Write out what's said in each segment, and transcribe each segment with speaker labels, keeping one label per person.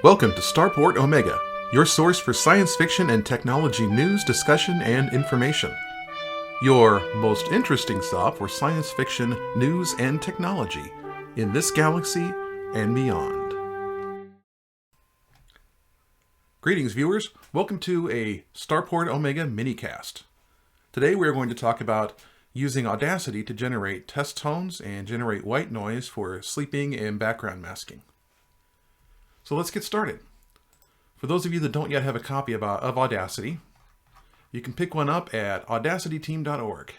Speaker 1: Welcome to Starport Omega, your source for science fiction and technology news, discussion, and information. Your most interesting stop for science fiction, news, and technology in this galaxy and beyond. Greetings, viewers. Welcome to a Starport Omega minicast. Today we are going to talk about using Audacity to generate test tones and generate white noise for sleeping and background masking. So let's get started. For those of you that don't yet have a copy of Audacity, you can pick one up at audacityteam.org.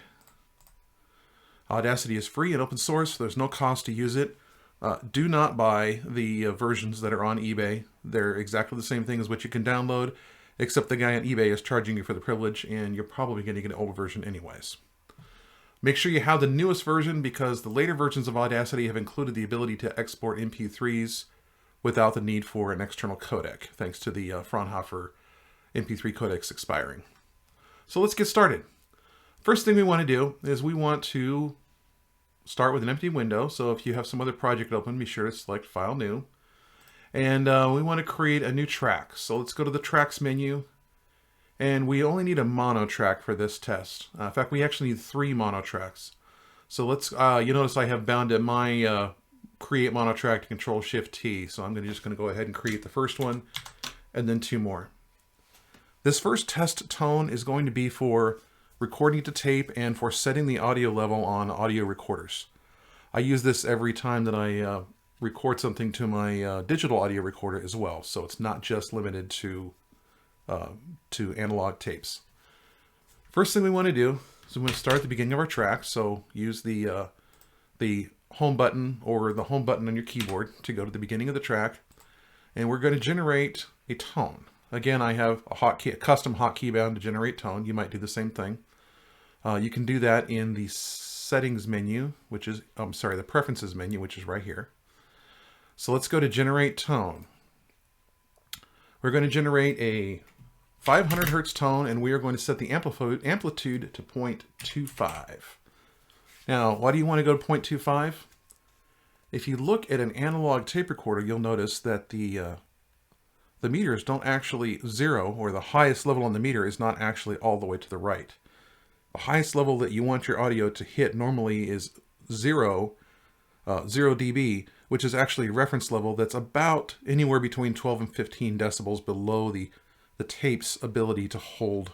Speaker 1: Audacity is free and open source, so there's no cost to use it. Do not buy the versions that are on eBay. They're exactly the same thing as what you can download, except the guy on eBay is charging you for the privilege, and you're probably going to get an old version anyways. Make sure you have the newest version because the later versions of Audacity have included the ability to export MP3s without the need for an external codec, thanks to the Fraunhofer MP3 codecs expiring. So let's get started. First thing we want to do is we want to start with an empty window. So if you have some other project open, be sure to select File New. And we want to create a new track. So let's go to the Tracks menu. And we only need a mono track for this test. In fact, we actually need 3 mono tracks. So let's, you notice I have bound in my create mono track to Control-Shift-T. So I'm just going to go ahead and create the first one and then 2 more. This first test tone is going to be for recording to tape and for setting the audio level on audio recorders. I use this every time that I record something to my digital audio recorder as well. So it's not just limited to analog tapes. First thing we want to do is we want to start at the beginning of our track. So use the home button or the home button on your keyboard to go to the beginning of the track. And we're going to generate a tone. Again, I have a custom hotkey bound to generate tone. You might do the same thing. You can do that in the settings menu, which is, the preferences menu, which is right here. So let's go to generate tone. We're going to generate a 500 hertz tone, and we are going to set the amplitude to 0.25. Now, why do you want to go to 0.25? If you look at an analog tape recorder, you'll notice that the meters don't actually zero, or the highest level on the meter is not actually all the way to the right. The highest level that you want your audio to hit normally is 0 dB, which is actually a reference level that's about anywhere between 12 and 15 decibels below the tape's ability to hold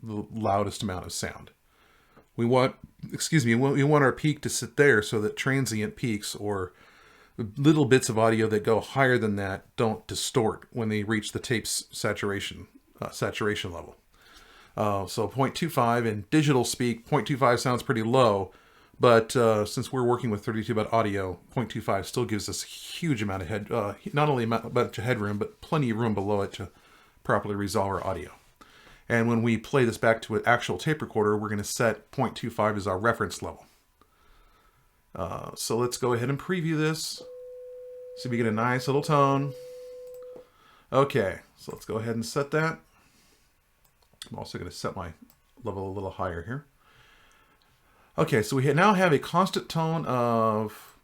Speaker 1: the loudest amount of sound. We want our peak to sit there so that transient peaks or little bits of audio that go higher than that don't distort when they reach the tape's saturation level. So 0.25 in digital speak, 0.25 sounds pretty low, but since we're working with 32-bit audio, 0.25 still gives us a huge amount of not only a bunch of headroom, but plenty of room below it to properly resolve our audio. And when we play this back to an actual tape recorder, we're going to set 0.25 as our reference level. So let's go ahead and preview this. So we get a nice little tone. Okay, so let's go ahead and set that. I'm also going to set my level a little higher here. Okay, so we now have a constant tone of...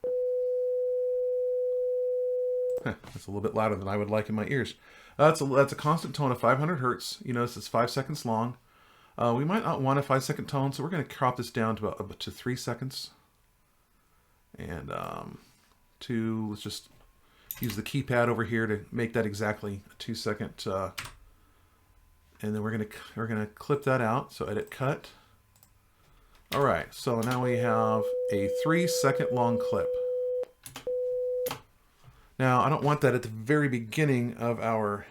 Speaker 1: That's a little bit louder than I would like in my ears. That's a constant tone of 500 hertz. You notice it's 5 seconds long. We might not want a 5-second tone, so we're going to crop this down to 3 seconds. And let's just use the keypad over here to make that exactly a 2-second. And then we're gonna clip that out. So edit cut. All right. So now we have a 3-second long clip. Now, I don't want that at the very beginning of our...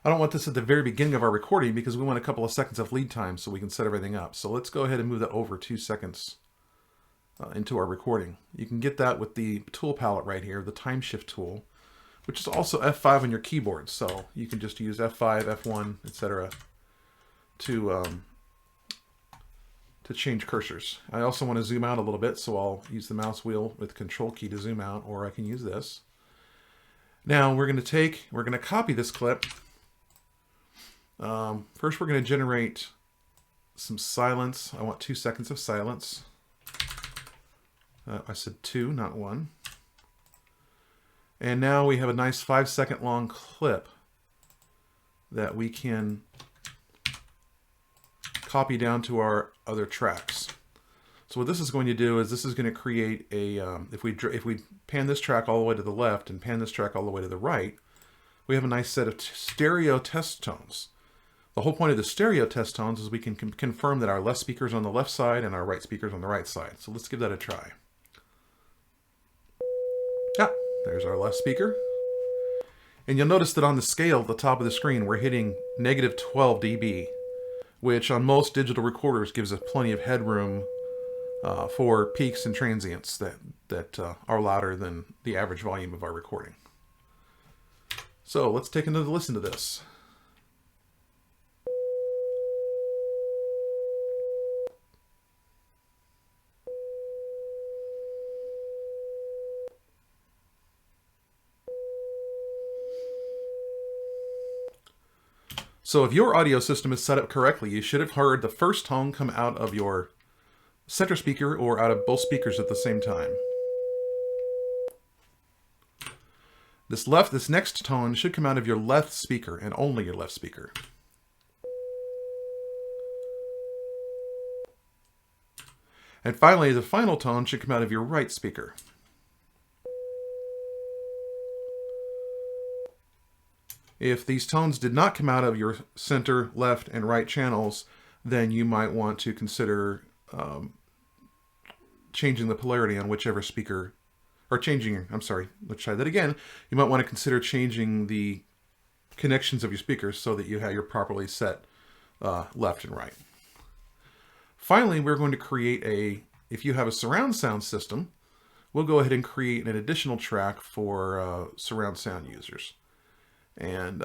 Speaker 1: I don't want this at the very beginning of our recording because we want a couple of seconds of lead time so we can set everything up. So let's go ahead and move that over 2 seconds into our recording. You can get that with the tool palette right here, the time shift tool, which is also F5 on your keyboard. So you can just use F5, F1, etc. to change cursors. I also want to zoom out a little bit, so I'll use the mouse wheel with Control key to zoom out, or I can use this. Now we're going to copy this clip. First we're going to generate some silence. I want 2 seconds of silence. I said 2, not 1. And now we have a nice 5-second long clip that we can copy down to our other tracks. So what this is going to do is this is going to create a, if we pan this track all the way to the left and pan this track all the way to the right, we have a nice set of stereo test tones. The whole point of the stereo test tones is we can confirm that our left speaker's on the left side and our right speaker's on the right side. So let's give that a try. Yeah, there's our left speaker. And you'll notice that on the scale at the top of the screen, we're hitting -12 dB, which on most digital recorders gives us plenty of headroom for peaks and transients that are louder than the average volume of our recording. So let's take another listen to this. So if your audio system is set up correctly, you should have heard the first tone come out of your center speaker or out of both speakers at the same time. This next tone should come out of your left speaker and only your left speaker. And finally, the final tone should come out of your right speaker. If these tones did not come out of your center, left, and right channels, then you might want to consider changing the polarity on whichever speaker, or changing, I'm sorry, let's try that again. You might want to consider changing the connections of your speakers so that you have your properly set left and right. Finally, we're going to create if you have a surround sound system, we'll go ahead and create an additional track for surround sound users. And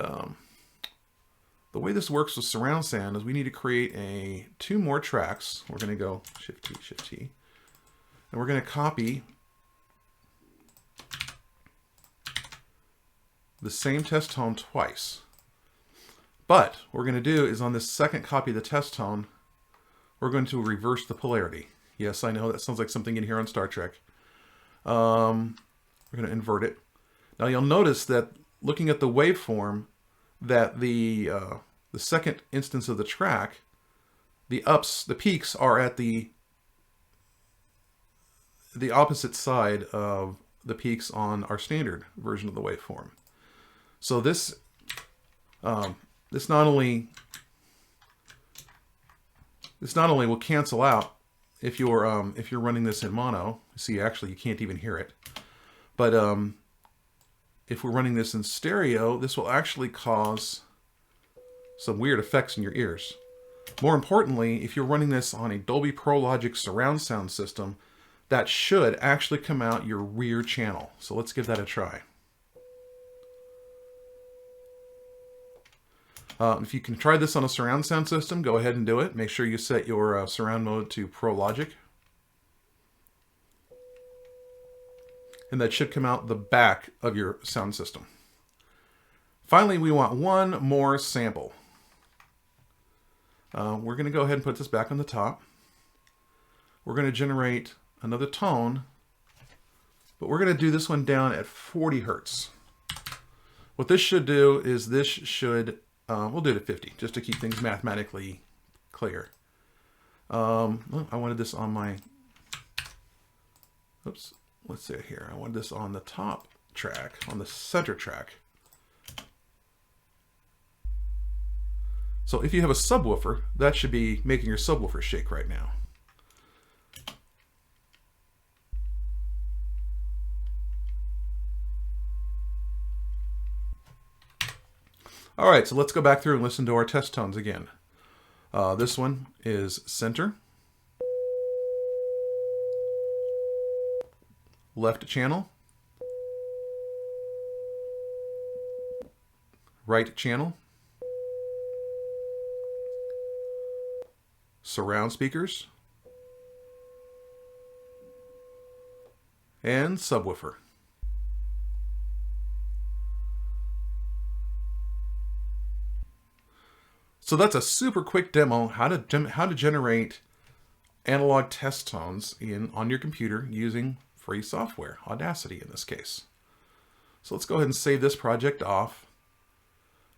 Speaker 1: the way this works with surround sound is we need to create 2 more tracks. We're going to go Shift-T, Shift-T. And we're going to copy the same test tone twice. But what we're going to do is on this second copy of the test tone, we're going to reverse the polarity. Yes, I know that sounds like something in here on Star Trek. We're going to invert it. Now you'll notice that looking at the waveform, that the second instance of the track, the peaks are at the opposite side of the peaks on our standard version of the waveform. So this not only will cancel out if you're running this in mono. See, actually you can't even hear it, but if we're running this in stereo, this will actually cause some weird effects in your ears. More importantly, if you're running this on a Dolby Pro Logic surround sound system, that should actually come out your rear channel. So let's give that a try. If you can try this on a surround sound system, go ahead and do it. Make sure you set your surround mode to Pro Logic. And that should come out the back of your sound system. Finally, we want one more sample. We're going to go ahead and put this back on the top. We're going to generate another tone, but we're going to do this one down at 40 Hertz. What this should do is this should, we'll do it at 50, just to keep things mathematically clear. I wanted this on my, oops. Let's see here. I want this on the top track, on the center track. So if you have a subwoofer, that should be making your subwoofer shake right now. All right, so let's go back through and listen to our test tones again. This one is center. Left channel, right channel, surround speakers, and subwoofer. So that's a super quick demo how to generate analog test tones on your computer using free software, Audacity in this case. So So let's go ahead and save this project off.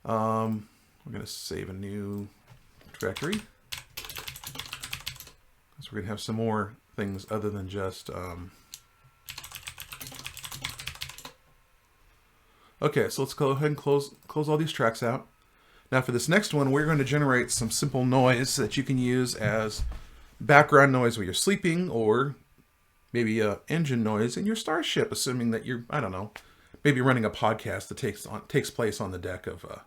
Speaker 1: We're going to save a new directory. So we're going to have some more things other than just... Okay, so let's go ahead and close all these tracks out. Now for this next one, we're going to generate some simple noise that you can use as background noise while you're sleeping, or maybe engine noise in your starship, assuming that you're, I don't know, maybe running a podcast that takes place on the deck of a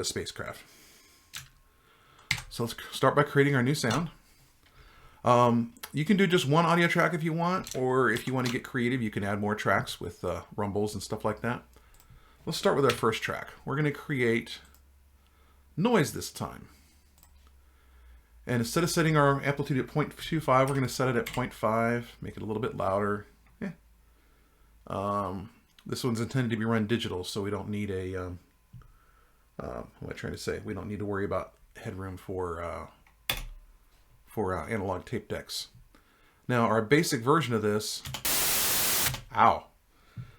Speaker 1: spacecraft. So let's start by creating our new sound. You can do just one audio track if you want, or if you want to get creative, you can add more tracks with rumbles and stuff like that. Let's start with our first track. We're going to create noise this time. And instead of setting our amplitude at 0.25, we're going to set it at 0.5, make it a little bit louder. Yeah. This one's intended to be run digital, so we don't need a, what am I trying to say? We don't need to worry about headroom for analog tape decks. Now, our basic version of this, ow,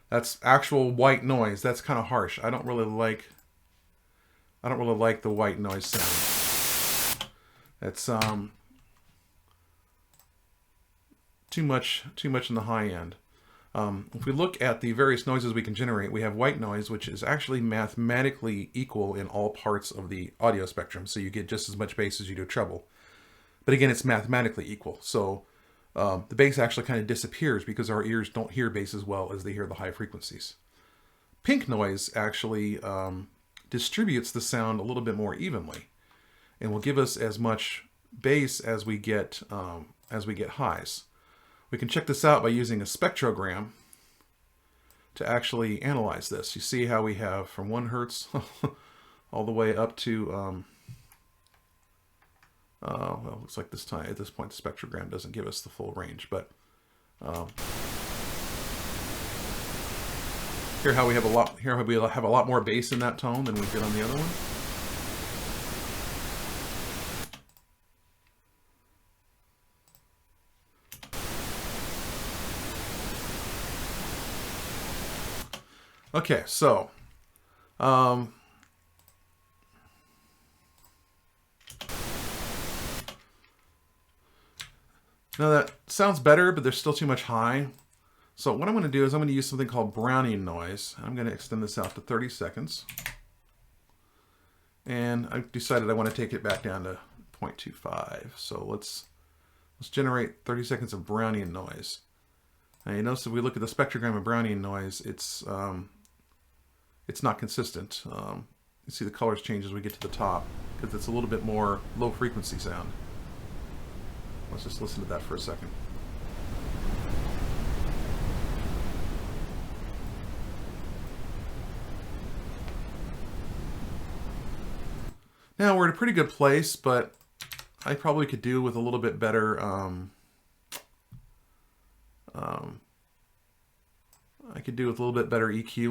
Speaker 1: that's actual white noise. That's kind of harsh. I don't really like the white noise sound. It's too much in the high end. If we look at the various noises we can generate, we have white noise, which is actually mathematically equal in all parts of the audio spectrum. So you get just as much bass as you do treble. But again, it's mathematically equal. So the bass actually kind of disappears because our ears don't hear bass as well as they hear the high frequencies. Pink noise actually distributes the sound a little bit more evenly and will give us as much bass as we get highs. We can check this out by using a spectrogram to actually analyze this. You see how we have from 1 hertz all the way up to well, it looks like at this point the spectrogram doesn't give us the full range, but here we have a lot more bass in that tone than we did on the other one. Okay, so now that sounds better, but there's still too much high. So what I'm going to do is I'm going to use something called Brownian noise. I'm going to extend this out to 30 seconds. And I decided I want to take it back down to 0.25. So let's generate 30 seconds of Brownian noise. Now you notice if we look at the spectrogram of Brownian noise, it's not consistent. You see the colors change as we get to the top because it's a little bit more low frequency sound. Let's just listen to that for a second. Now we're in a pretty good place, but I probably could do with a little bit better EQ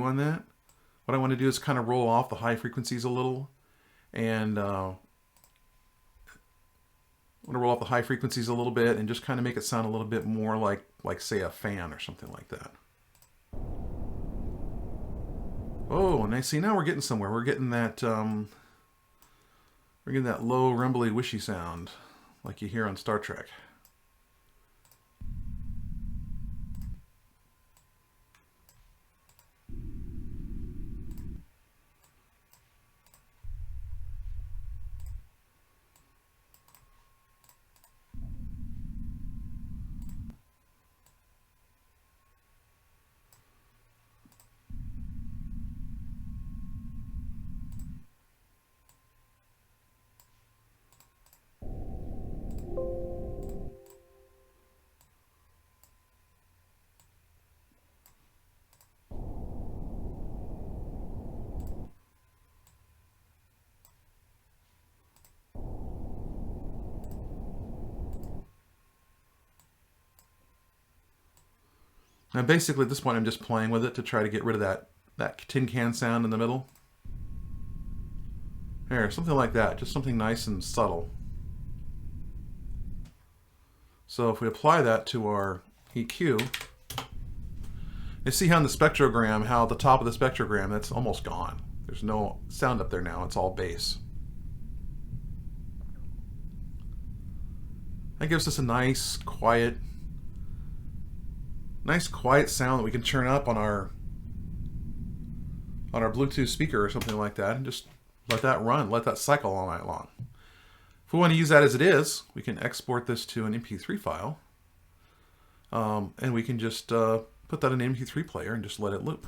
Speaker 1: on that. What I want to do is kind of roll off the high frequencies a little, and I want to roll off the high frequencies a little bit and just kind of make it sound a little bit more like say a fan or something like that. Oh, and I see now we're getting somewhere. We're getting that low rumbly wishy sound like you hear on Star Trek. Now basically at this point I'm just playing with it to try to get rid of that tin can sound in the middle. There, something like that, just something nice and subtle. So if we apply that to our EQ, You see how in the spectrogram, how at the top of the spectrogram, that's almost gone. There's no sound up there now. It's all bass. That gives us a nice, quiet sound that we can turn up on our Bluetooth speaker or something like that, and just let that run, let that cycle all night long. If we want to use that as it is, we can export this to an MP3 file, and we can just put that in an MP3 player and just let it loop.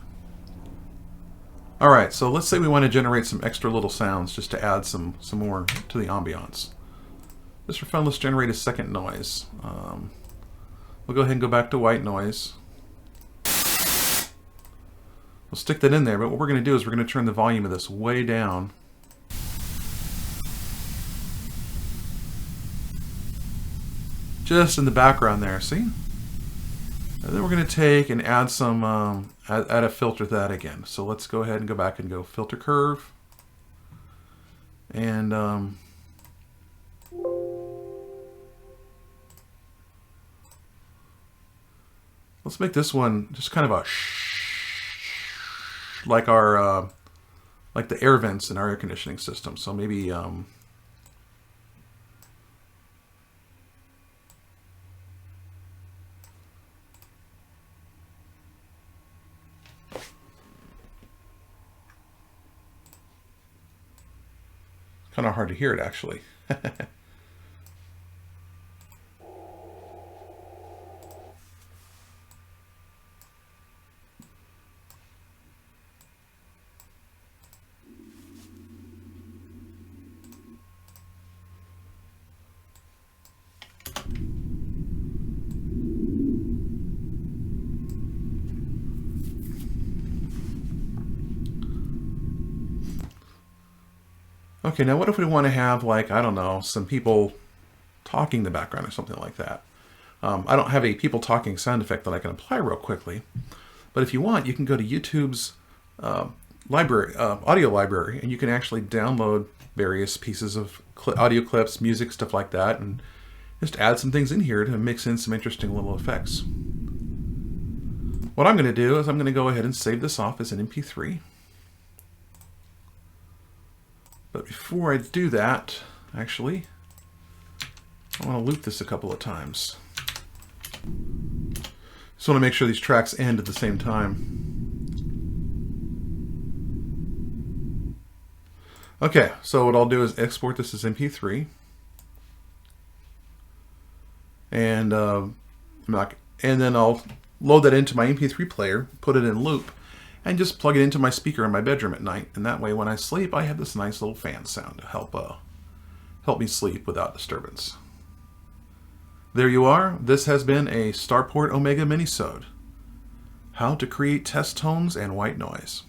Speaker 1: All right, so let's say we want to generate some extra little sounds just to add some more to the ambiance. Just for fun, let's generate a second noise. We'll go ahead and go back to white noise. We'll stick that in there, but what we're going to do is we're going to turn the volume of this way down. Just in the background there, see? And then we're going to take and add some, add a filter to that again. So let's go ahead and go back and go filter curve. And let's make this one just kind of a like our like the air vents in our air conditioning system. So maybe and kind of hard to hear it actually. Okay, now what if we want to have, like, I don't know, some people talking in the background or something like that? I don't have a people talking sound effect that I can apply real quickly, but if you want, you can go to YouTube's audio library, and you can actually download various pieces of audio clips, music, stuff like that, and just add some things in here to mix in some interesting little effects. What I'm going to do is I'm going to go ahead and save this off as an MP3. But before I do that, actually, I want to loop this a couple of times. Just want to make sure these tracks end at the same time. Okay, so what I'll do is export this as MP3. And then I'll load that into my MP3 player, put it in loop, and just plug it into my speaker in my bedroom at night. And that way, when I sleep, I have this nice little fan sound to help me sleep without disturbance. There you are. This has been a Starport Omega minisode. How to create test tones and white noise.